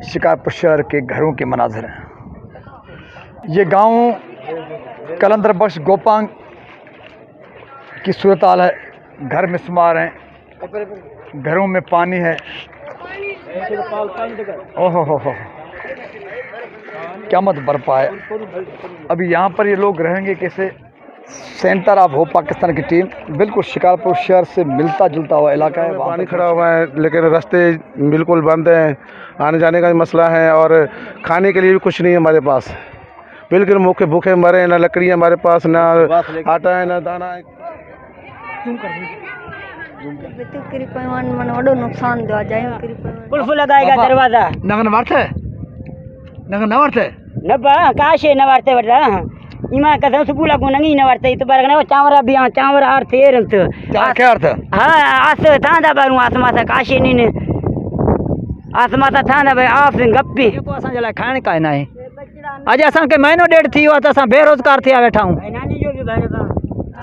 शिकारपुर शहर के घरों के मनाज़र हैं। ये गांव कलंदर बख्श गोपांग की सूरत हाल है। घर में शुमार हैं, घरों में पानी है। ओहो हो, क्या मत बरपा है। अभी यहाँ पर ये लोग रहेंगे कैसे। सेंटर ऑफ हो पाकिस्तान की टीम, बिल्कुल शिकारपुर शहर से मिलता जुलता हुआ इलाका है। पानी खड़ा हुआ है लेकिन रास्ते बिल्कुल बंद हैं, आने जाने का मसला है और खाने के लिए भी कुछ नहीं है हमारे पास। बिल्कुल भूखे भूखे मरे, ना लकड़ी हमारे पास, ना आटा है, ना दाना है। नुकसान लगाएगा दरवाजा नगन वार्ते नगन न वार्ते नब्बा काशे न वार्ते वर्ता इमा कसम सुबुला को नंगी न वार्ते तो बार न चावरा बिया चावरा अर्थ एरंत क्या अर्थ हां आस तांदा बारू आसमा सा काशे नी ने आसमा सा थांदा भाई आप गप्पी को असा जला खाने का ना है। आज असा के महीनो डेढ़ थी हुआ त असा बेरोजगार थिया बैठा हूं। नानी जो भी भाई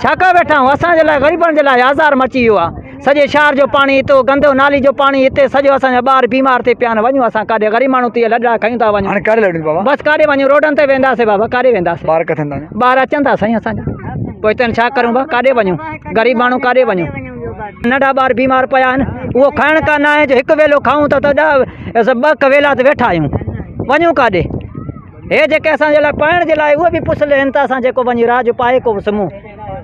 छाका बैठा हूं असा जला गरीबन जला आज़ार मची हुआ। सजे शहर जो पानी तो गंदो नाली जो पानी इते सजो असा बाहर बीमार थे पियान वणु असा काडे गरीब मानू ती लड्डा खयूं ता वणु हाणे कारे लड़ी बाबा बस काडे वणु रोडन ते वेंदा से बाबा काडे वेंदा से बाहर कथन दाने बाहर अचन ता सही असा कोई तन छा करूं बा काडे वणु गरीब मानू काडे वणु नडा बार बीमार पया न वो खाण का ना है जो एक वेलो खाऊं त सब ब कवेला ते बैठा आयूं वणु काडे हे जेके असा जे पाइण जे लाइ वो भी पुछ लेन ता असा जेको वणि राज पाए को समूह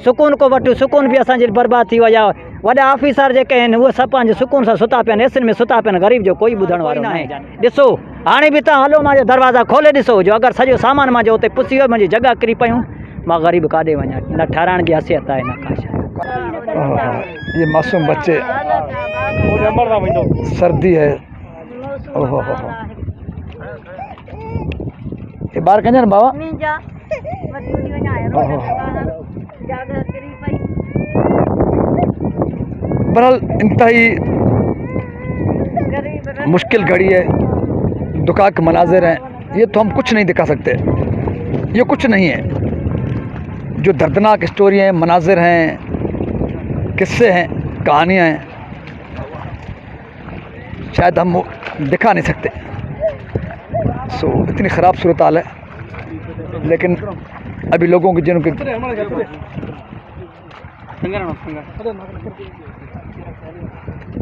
सुकून को वटू सुकून भी असा बर्बाद थी वया। वॾा ऑफिसर जेके आहिनि उहे सभु पंहिंजे सुकून सां सुता पिया आहिनि, एसिन में सुता पिया आहिनि। ग़रीब जो कोई ॿुधण वारो न आहे। ॾिसो हाणे बि तव्हां हलो मुंहिंजो दरवाज़ा खोले ॾिसो जो अगरि सॼो सामान मुंहिंजो उते पुसी वियो मुंहिंजी जॻह किरी पियूं मां ग़रीब काॾे वञा। न ठहिराइण जी हैसियत आहे न का शइ। ये मासूम बच्चे, सर्दी है। ओहो हो ये बाहर कंजन बाबा बहरहाल इंतहाई मुश्किल घड़ी है, दुखा के मनाजिर हैं। ये तो हम कुछ नहीं दिखा सकते, ये कुछ नहीं है। जो दर्दनाक स्टोरी हैं, मनाजिर हैं, किस्से हैं, कहानियाँ हैं, शायद हम दिखा नहीं सकते। इतनी ख़राब सूरत हाल है। लेकिन अभी लोगों की जिनके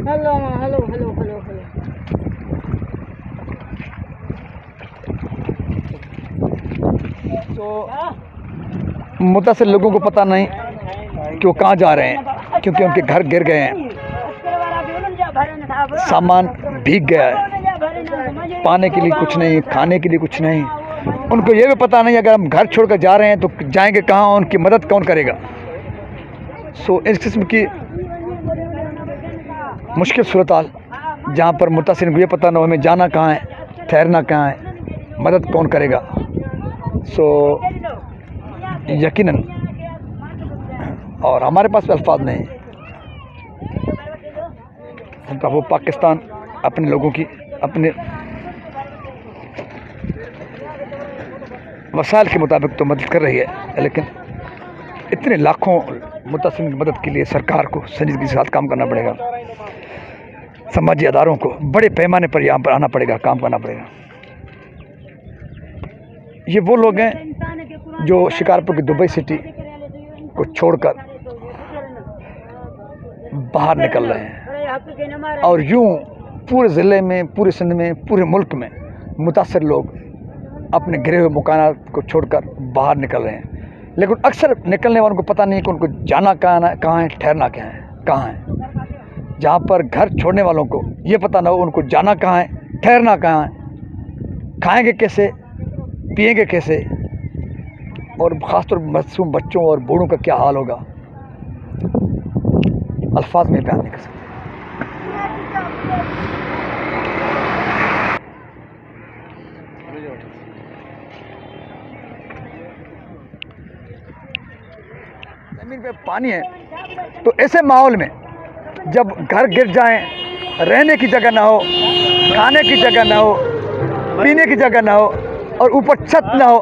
हेलो हेलो हेलो हेलो मुतासिर लोगों को पता नहीं कि वो कहाँ जा रहे हैं, क्योंकि उनके घर गिर गए हैं, सामान भीग गया है, पाने के लिए कुछ नहीं, खाने के लिए कुछ नहीं। उनको ये भी पता नहीं अगर हम घर छोड़कर जा रहे हैं तो जाएंगे कहाँ, उनकी मदद कौन करेगा। इस किस्म की मुश्किल सूरत हाल जहाँ पर मुतासिर को ये पता ना हो हमें जाना कहाँ है, ठहरना कहाँ है, मदद कौन करेगा। यकीनन और हमारे पास अल्फाज नहीं है। वो पाकिस्तान अपने लोगों की अपने वसाइल के मुताबिक तो मदद कर रही है, लेकिन इतने लाखों मुतासिर की मदद के लिए सरकार को संजीदगी के साथ काम करना पड़ेगा। समाजी अदारों को बड़े पैमाने पर यहाँ पर आना पड़ेगा, काम करना पड़ेगा। ये वो लोग हैं जो शिकारपुर की दुबई सिटी को छोड़कर बाहर निकल रहे हैं और यूं पूरे ज़िले में, पूरे सिंध में, पूरे मुल्क में मुतासिर लोग अपने गिरे हुए मकानात को छोड़कर बाहर निकल रहे हैं। लेकिन अक्सर निकलने वालों को पता नहीं कि उनको जाना कहाँ है, ठहरना कहाँ है। जहाँ पर घर छोड़ने वालों को ये पता ना हो उनको जाना कहाँ है, ठहरना कहाँ है, खाएंगे कैसे, पिएंगे कैसे, और ख़ासतौर पर मासूम बच्चों और बूढ़ों का क्या हाल होगा, अल्फाज में बयान नहीं कर सकते। ज़मीन पे पानी है तो ऐसे माहौल में जब घर गिर जाएं, रहने की जगह ना हो, खाने की जगह ना हो, पीने की जगह ना हो और ऊपर छत ना हो,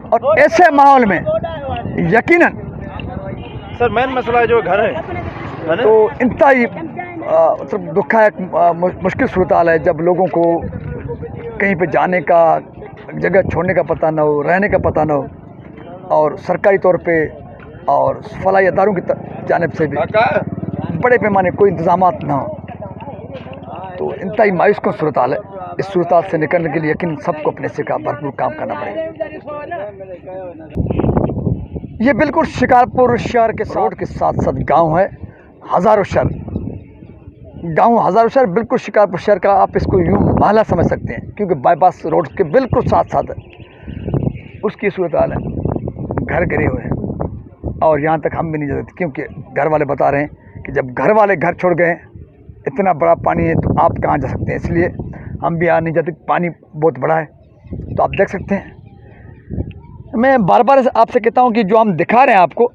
और ऐसे माहौल में यकीनन सर मेन मसला जो घर है तो इंतहाई मतलब दुखदायक मुश्किल सूरत हाल है। जब लोगों को कहीं पे जाने का, जगह छोड़ने का पता ना हो, रहने का पता ना हो, और सरकारी तौर पे और फलाही अदारों की जानिब से भी बड़े पैमाने कोई इंतजामात ना हो, तो इंतहाई मायूस कौन सूरत हाल है। इस सूरत हाल से निकलने के लिए यकीन सबको अपने से का भरपूर काम करना पड़ेगा। ये बिल्कुल शिकारपुर शहर के रोड के साथ साथ गांव है, हज़ारों शहर गांव, हज़ारों शहर बिल्कुल शिकारपुर शहर का आप इसको यूँ महला समझ सकते हैं, क्योंकि बाईपास रोड के बिल्कुल साथ साथ है। उसकी सूरत हाल है, घर गिरे हुए हैं और यहाँ तक हम भी नहीं जा सकते, क्योंकि घर वाले बता रहे हैं कि जब घर वाले घर छोड़ गए, इतना बड़ा पानी है तो आप कहाँ जा सकते हैं, इसलिए हम भी आ नहीं जाते। पानी बहुत बड़ा है, तो आप देख सकते हैं। मैं बार बार आपसे कहता हूँ कि जो हम दिखा रहे हैं आपको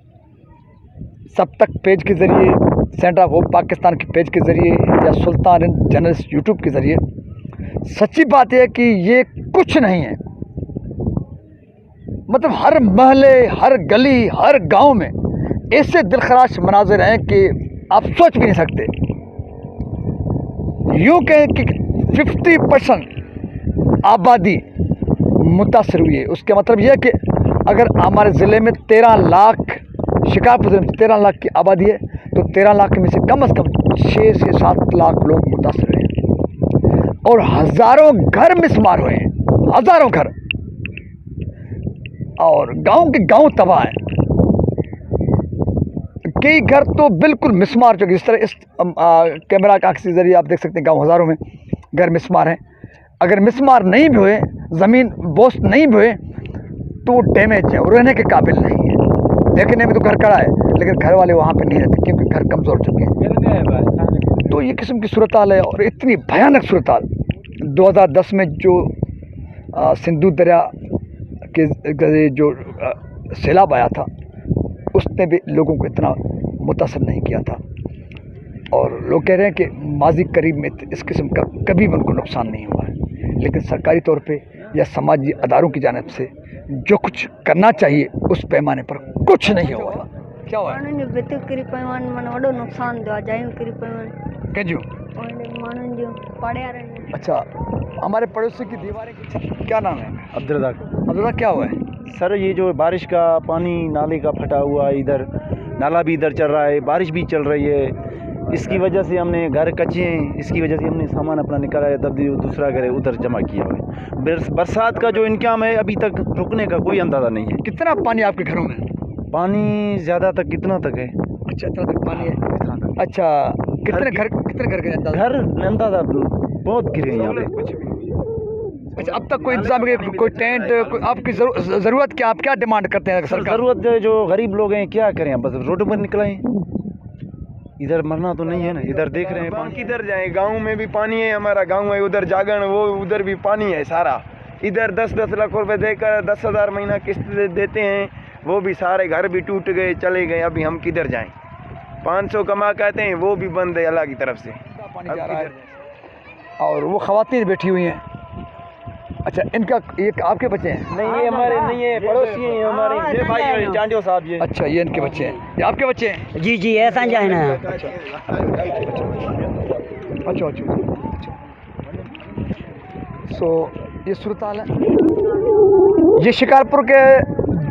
सब तक पेज के ज़रिए, सेंटर ऑफ होप पाकिस्तान के पेज के ज़रिए या सुल्तान जर्नलिस्ट यूट्यूब के ज़रिए, सच्ची बात है कि ये कुछ नहीं है। मतलब हर महल्ले, हर गली, हर गांव में ऐसे दिलखराश मनाजिर हैं कि आप सोच भी नहीं सकते। यूँ कहें कि 50% आबादी मुतासर हुई है। उसका मतलब यह है कि अगर हमारे ज़िले में 13 लाख, शिकारपुर में 13 लाख की आबादी है, तो 13 लाख में से कम 6 से 7 लाख लोग मुतासर हुए हैं और हज़ारों घर मिसमार हुए हैं, हज़ारों घर, और गांव के गांव तबाह हैं। कई घर तो बिल्कुल मिसमार चुके, जिस तरह इस कैमरा का के ज़रिए आप देख सकते हैं, गांव हज़ारों में घर मिसमार हैं। अगर मिसमार नहीं भी हुए, ज़मीन बोस नहीं भी हुए, तो डैमेज है, रहने के काबिल नहीं है। देखने में तो घर खड़ा है, लेकिन घर वाले वहाँ पे नहीं रहते, क्योंकि घर कमज़ोर चुके हैं। तो ये किस्म की सूरत हाल है, और इतनी भयानक सूरत हाल 2010 में जो सिंधु दरिया के जो सैलाब आया था, उसने भी लोगों को इतना मुतासर नहीं किया था। और लोग कह रहे हैं कि माजी करीब में इस किस्म का कभी भी उनको नुकसान नहीं हुआ है, लेकिन सरकारी तौर पे या समाजी अदारों की जानिब से जो कुछ करना चाहिए उस पैमाने पर कुछ नहीं हुआ। क्या हुआ? अच्छा, हमारे पड़ोसी की दीवारें, क्या नाम है? अब्दुल्ला, क्या हुआ है? सर ये जो बारिश का पानी नाले का फटा हुआ है, इधर नाला भी इधर चल रहा है, बारिश भी चल रही है, इसकी वजह से हमने घर कच्चे हैं, इसकी वजह से हमने सामान अपना निकाला है, तब दूसरा घर है उधर जमा किया हुआ है। बरसात का जो इंतजाम है अभी तक रुकने का कोई अंदाज़ा नहीं है। कितना पानी आपके घरों में? पानी ज़्यादा तक कितना तक है? अच्छा, इतना तक पानी है। अच्छा, कितने घर के घर अंदाज़ा बहुत गिरे हैं यहाँ पे। अच्छा, अब तक कोई इंतजाम, कोई टेंट, आपकी ज़रूरत क्या, आप क्या डिमांड करते हैं सरकार? ज़रूरत जो गरीब लोग हैं क्या करें, बस रोड पर निकलें, इधर मरना तो नहीं है ना। इधर देख रहे हैं पानी, किधर जाए, गांव में भी पानी है, हमारा गांव है उधर जागरण, वो उधर भी पानी है सारा। इधर 10-10 लाख रुपए देकर 10,000 महीना किस्त देते हैं, वो भी सारे घर भी टूट गए, चले गए। अभी हम किधर जाएं? 500 कमा कहते हैं, वो भी बंद है अल्लाह की तरफ से। पानी जा रहा है और वो ख़वातीन बैठी हुई हैं। अच्छा, इनका ये आपके बच्चे हैं? नहीं, ये हमारे नहीं है, पड़ोसी हैं हमारे, ये भाई हैं चांडियो साहब। ये अच्छा, ये इनके बच्चे हैं, ये आपके बच्चे हैं? जी जी, ऐसा जाए ना। अच्छा। सो ये सूरत हाल है। ये शिकारपुर के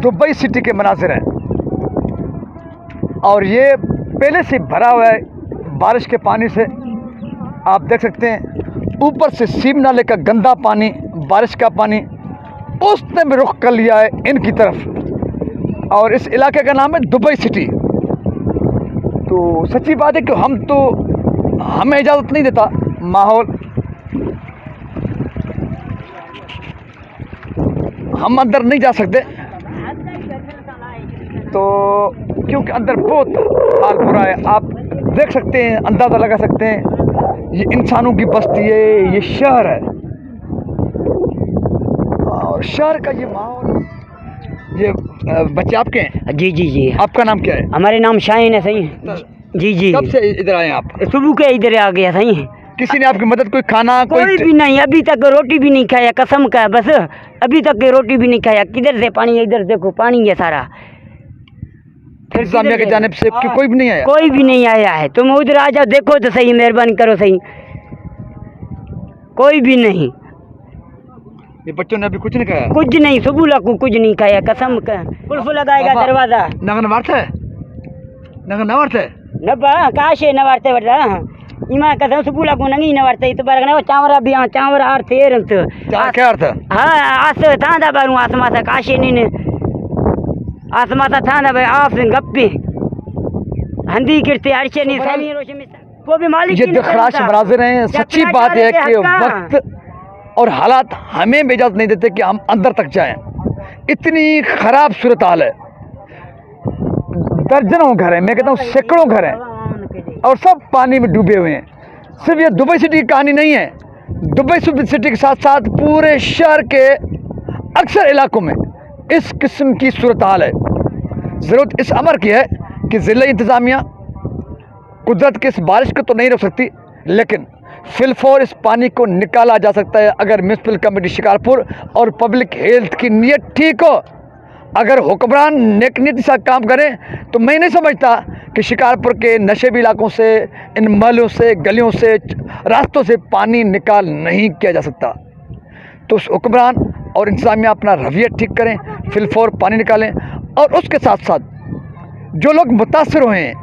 दुबई सिटी के मनाजिर हैं, और ये पहले से भरा हुआ है बारिश के पानी से। आप देख सकते हैं ऊपर से सीम नाले का गंदा पानी, बारिश का पानी, उसने भी रुख कर लिया है इनकी तरफ, और इस इलाके का नाम है दुबई सिटी। तो सच्ची बात है कि हमें इजाज़त नहीं देता माहौल, हम अंदर नहीं जा सकते, तो क्योंकि अंदर बहुत हाल बुरा है। आप देख सकते हैं, अंदाज़ा लगा सकते हैं, ये इंसानों की बस्ती है, ये शहर है, और शहर का ये माहौल। ये बच्चे आपके हैं? जी जी जी। आपका नाम क्या है? हमारे नाम शाहीन है सही। जी जी। कब से इधर आए आप? सुबह के इधर आ गया सही। किसी ने आपकी मदद, कोई खाना, कोई भी नहीं, अभी तक रोटी भी नहीं खाया, कसम का बस अभी तक रोटी भी नहीं खाया। किधर से पानी है? इधर देखो पानी है सारा। इंतजामिया की जानिब से कोई भी नहीं आया? कोई भी नहीं आया है। तुम उधर आ जाओ, देखो तो सही, मेहरबानी करो सही। कोई भी नहीं। ये बच्चों ने अभी कुछ नहीं खाया? कुछ नहीं, सुबह लगू कुछ नहीं खाया, कसम का। कुल्फ लगाएगा पापा, दरवाजा नगन वार्थ है, नगन न वार्थ है। नब्बा काशे न वार्ते बड़ा इमा कसम सुबह लगू नंगी न वार्ते तो बारगना वो चावरा भी चावरा आर थेरंत क्या अर्थ है? हाँ आस थांदा बारू आसमा सा काशे नी आसमा सा थांदा बे आफ गप्पी हंदी गिरते अर्शे नी समी रोशे में वो भी मालिक ये दिखराश मनाजिर हैं। सच्ची बात है कि वक्त और हालात हमें भी इजाज़त नहीं देते कि हम अंदर तक जाएं। इतनी ख़राब सूरत हाल है, दर्जनों घर हैं, मैं कहता हूँ सैकड़ों घर हैं और सब पानी में डूबे हुए हैं। सिर्फ ये दुबई सिटी की कहानी नहीं है, दुबई सिटी के साथ साथ पूरे शहर के अक्सर इलाकों में इस किस्म की सूरत हाल है। ज़रूरत इस अमर की है कि ज़िला इंतज़ामिया कुदरत की इस बारिश को तो नहीं रोक सकती, लेकिन फिलफौर इस पानी को निकाला जा सकता है अगर म्यूनसिपल कमेटी शिकारपुर और पब्लिक हेल्थ की नीयत ठीक हो। अगर हुक्मरान नेक नीति से काम करें तो मैं नहीं समझता कि शिकारपुर के नशेबी इलाकों से, इन महलों से, गलियों से, रास्तों से पानी निकाल नहीं किया जा सकता। तो उस हुक्मरान और इंतज़ामिया अपना रवैया ठीक करें, फिलफौर पानी निकालें। और उसके साथ साथ जो लोग मुतासर हुए हैं,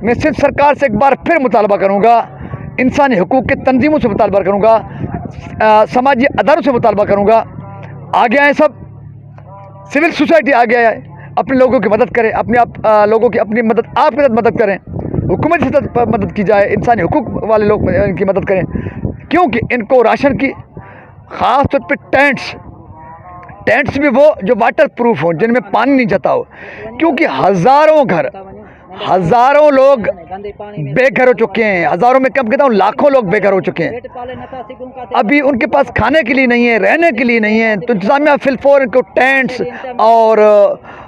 मैं सिर्फ सरकार से एक बार फिर मुतालबा करूँगा, इंसानी हकूक़ के तंजीमों से मुतालबा करूँगा, समाजी अदारों से मुतालबा करूँगा, आगे आए सब, सिविल सोसाइटी आगे आए, अपने लोगों की मदद करें, अपने आप लोगों की अपनी मदद आपके साथ मदद करें, हुकूमत की साथ मदद की जाए, इंसानी हकूक़ वाले लोग इनकी मदद करें, क्योंकि इनको राशन की ख़ास तौर पर टेंट्स भी वो जो वाटर प्रूफ हों, जिनमें पानी नहीं जाता हो, क्योंकि हज़ारों लोग बेघर हो चुके हैं, हज़ारों में कम कहता हूँ लाखों लोग बेघर हो चुके हैं। अभी उनके पास खाने के लिए नहीं है, रहने के लिए नहीं है, तो इंतज़ामिया फिलफौर इनको टेंट्स और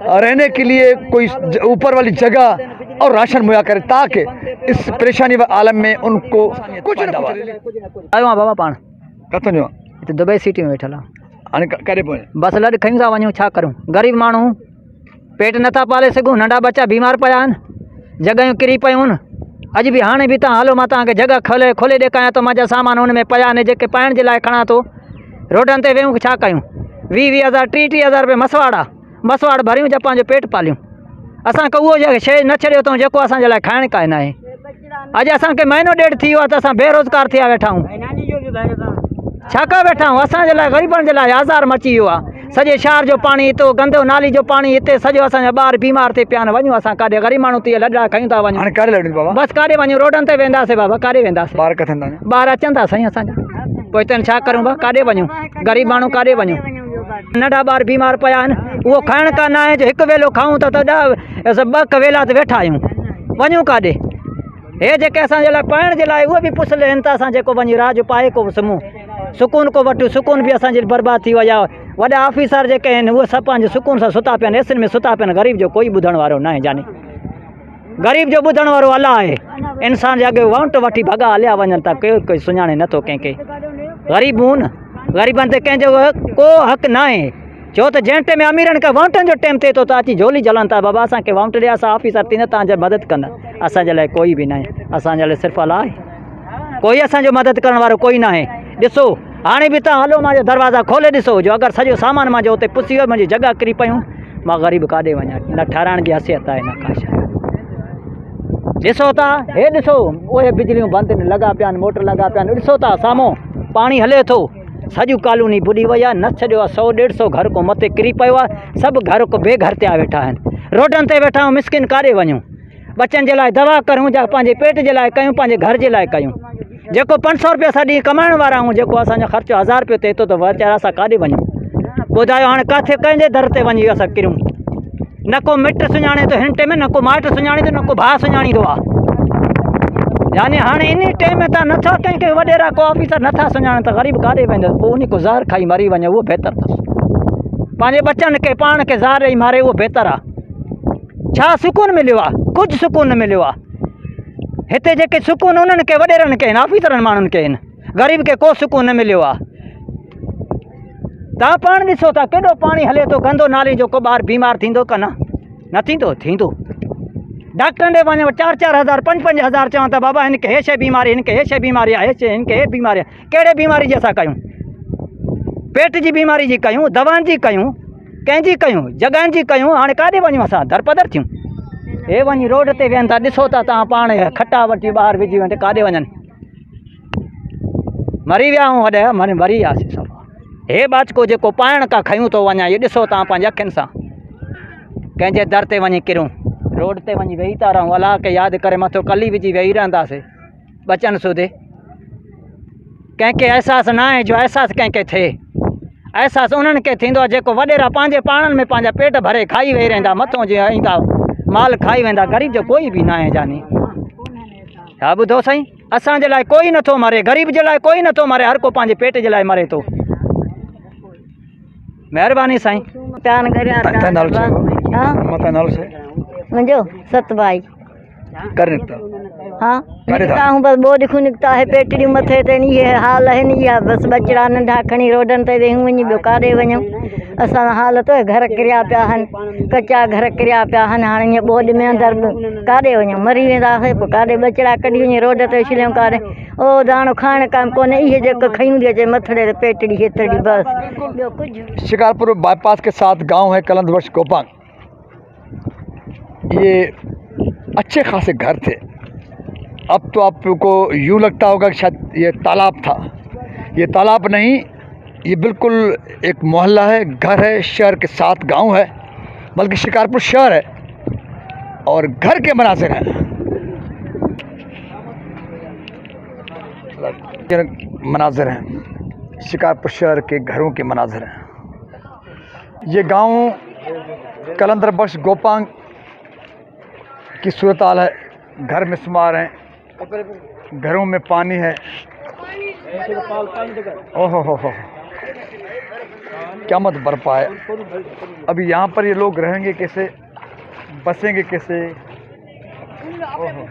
रहने के लिए कोई ऊपर वाली जगह और राशन मुहैया करे, ताकि इस परेशानी व आलम में उनको कुछ न आयो बाबा पाण कथन जो हिते दुबई सिटी में वेठल हाणे करे पोइ बस लॾ खयूं था वञूं, छा करूं? ग़रीब माण्हू पेट नथा पाले सघूं, नंढा बच्चा बीमार पिया आहिनि, जॻहियूं किरी पियूं आहिनि। अॼु बि हाणे बि तव्हां हलो, मां तव्हांखे जॻह खोले ॾेखारियां थो, मुंहिंजा सामान हुन में पिया आहिनि जेके पाइण जे लाइ खणा थो। रोडनि ते वेहूं छा कयूं? 20,000 30,000 रुपये मसवाड़ भरियूं जा पंहिंजो पेट पालियूं। असांखे उहो शइ न छॾियो अथऊं जेको असांजे लाइ खाइण काई न आहे। अॼु असांखे महीनो ॾेढ थी वियो आहे त असां बेरोज़गार थिया वेठा आहियूं। छा का वेठा आहियूं? असांजे लाइ ग़रीबनि जे लाइ आज़ार मची वियो आहे। सॼे शहर जो पाणी हितो, गंदो नाली जो पाणी हिते, सॼो असांजा ॿार बीमार थिए पिया आहिनि। वञूं असां काॾे? ग़रीब माण्हू थी लॾा खयूं था वञूं। हाणे काॾे लॾूं बाबा? बसि काॾे वञूं? रोडनि ते वेंदासीं बाबा, काॾे वेंदासीं? ॿार किथे था? ॿार अचनि था साईं असांजा, पोइ हिते छा करूं बा? काॾे वञूं? ग़रीब माण्हू काॾे वञूं? नंढा ॿार बीमार पिया आहिनि, उहो खाइण का न आहे जो हिकु वेलो खाऊं था त ॿ कवेला ते वेठा आहियूं। वञूं काॾे? हे जेके असांजे लाइ पाइण जे लाइ उहे बि पुसल आहिनि, त असां जेको वञी राज पाए को सुम्हूं, सुकून को वठूं। सुकून बि असांजी बर्बाद थी विया। वॾा ऑफिसर जेके आहिनि उहे सभु पंहिंजे सुकून सां सुता पिया आहिनि, एसिन में सुता पिया आहिनि। ग़रीब जो कोई ॿुधण वारो न आहे, जाने ग़रीब जो ॿुधण वारो अलाह आहे। इंसान जे अॻे वाउंट वठी भॻा हलिया वञनि था, कोई सुञाणे नथो कंहिंखे। ग़रीब हूं न, ग़रीबनि ते कंहिंजो को हक़ न आहे, छो त जंहिं टाइम अमीरनि खे वाउंटनि जो टाइम थिए थो त अची झोली झलनि था। बाबा असांखे वाउंट ॾिए, असां ऑफिसर थींदा तव्हांजी मदद कंदा। असांजे लाइ कोई बि न आहे, असांजे लाइ सिर्फ़ु अलाह आहे। कोई असांजो मदद करण वारो कोई न आहे। ॾिसो हाणे बि तव्हां हलो, मुंहिंजो दरवाज़ा खोले ॾिसो, जो अगरि सॼो सामान मुंहिंजो हुते पुसी वियो, मुंहिंजी जॻह किरी पियूं, मां ग़रीब काॾे वञा? न ठाराइण जी हैसियत आहे न का शइ। ॾिसो था, हे ॾिसो उहे बिजलियूं बंदि लॻा पिया आहिनि, मोटर लॻा पिया आहिनि। ॾिसो था साम्हूं पाणी हले थो, सॼी कॉलोनी बुॾी वई आहे, न छॾियो आहे 100-150 घर को मथे किरी पियो आहे। सभु घर को बेघर थिया वेठा आहिनि, रोडनि ते वेठा आहियूं। मिसकिन काॾे वञूं? बच्चनि जे लाइ दवा करूं या पंहिंजे पेट जे लाइ कयूं, पंहिंजे घर जे लाइ कयूं? जेको 500 रुपया सॼी कमाइण वारा आहियूं, जेको असांजो ख़र्चो 1000 रुपयो थिए थो, त वीचारा असां काॾे वञूं? ॿुधायो हाणे किथे कंहिंजे दर ते वञी असां किरूं? न को मिट सुञाणे थो हिन टाइम, न को माइट सुञाणे थो, न को भाउ सुञाणींदो आहे। यानी हाणे इन टाइम में तव्हां नथा कंहिंखे वॾेरा को ऑफिसर नथा सुञाणनि त ग़रीब काॾे वेंदो? पोइ उन को ज़हर खाई मरी वञे, उहो बहितर अथसि। पंहिंजे बच्चनि खे पाण खे ज़हर ॾेई मारे, उहो बहितर आहे। छा सुकून मिलियो आहे? कुझु सुकून न मिलियो आहे। हिते जेके सुकून उन्हनि खे वॾेरनि खे आहिनि, ऑफिसरनि माण्हुनि खे आहिनि, ग़रीब खे को सुकून न मिलियो आहे। तव्हां पाण ॾिसो था केॾो पाणी हले थो, गंदो नाली जो। को ॿार बीमार थींदो का न थींदो? थींदो। डॉक्टरनि ॾे वञो 4-4 हज़ार 5-5 हज़ार चवनि था बाबा हिनखे हे शइ बीमारी, हिनखे हे शइ बीमारी आहे, हिनखे हे बीमारी आहे। कहिड़े बीमारी जी असां कयूं? पेट जी बीमारी जी कयूं, दवाउनि जी कयूं, कंहिंजी कयूं, जॻहियुनि जी कयूं, हाणे काॾे वञूं असां? दरपदर थियूं। हे वञी रोड ते वेहनि था, ॾिसो था तव्हां पाण, खटा वठी ॿाहिरि विझी वञे काॾे वञनि? मरी विया आहियूं वॾा, मरी वियासीं सभु। हे बाचको जेको पाइण खां खयूं थो वञा, इहो ॾिसो तव्हां पंहिंजे अखियुनि सां। कंहिंजे दर ते वञी किरूं, रोड ते वञी वेही था रहूं, अलाह खे यादि करे मथो कली विझी वेही रहंदासीं बचन सुधे। कंहिंखे अहसासु न आहे, जो अहसासु कंहिंखे थिए। अहसासु उन्हनि खे थींदो आहे जेको वॾेरा पंहिंजे पाणनि में पंहिंजा पेट भरे खाई वेही रहंदा, मथों जे ईंदा माल खाई वेंदा। ग़रीब जो कोई बि न आहे जानी। हा ॿुधो साईं, असांजे लाइ कोई नथो मरे, ग़रीब जे लाइ कोई नथो मरे, हर को पंहिंजे पेट जे लाइ मरे थो। महिरबानी साईं। तव्हां नालो छा? माता नालो छा? मुंहिंजो सतबाई। कर निकिता? हाँ करे था? निकता हूँ, बस बोझ खू निकता है, पेटड़ी मथे ते ये हाल है नी, या बस बचड़ा नंढा खणी रोडन ते वेहूं वञी ॿियो काॾे वञूं। असां हाल तो घर किरिया पिया आहिनि, कचा घर किरिया पिया आहिनि। हाणे ईअं बोझ में अंदरि काॾे वञूं? मरी वेंदासीं पोइ काॾे बचड़ा कढी वञी रोड ते छिलियूं काॾे। ओ दाणो खाइण काम कोन्हे, इहे जेको खयूं थी अचे मथड़े ते पेटड़ी हेतड़ी बस, ॿियो कुझु। शिकारपुर बाईपास के साथ गांव है कलंद बख्श गोपांग। ये अच्छे खासे घर थे। अब तो आपको यूँ लगता होगा कि शायद ये तालाब था। ये तालाब नहीं, ये बिल्कुल एक मोहल्ला है, घर है, शहर के साथ गांव है, बल्कि शिकारपुर शहर है और घर के मनाजिर हैं। मनाजिर हैं, शिकारपुर शहर के घरों के मनाजिर हैं। ये गांव कलंदर बख्श गोपांग की सूरत हाल है। घर में शुमार हैं, घरों में पानी है। ओहो हो, क्या मत बरपा है। अभी यहाँ पर ये लोग रहेंगे कैसे, बसेंगे कैसे? ओहो।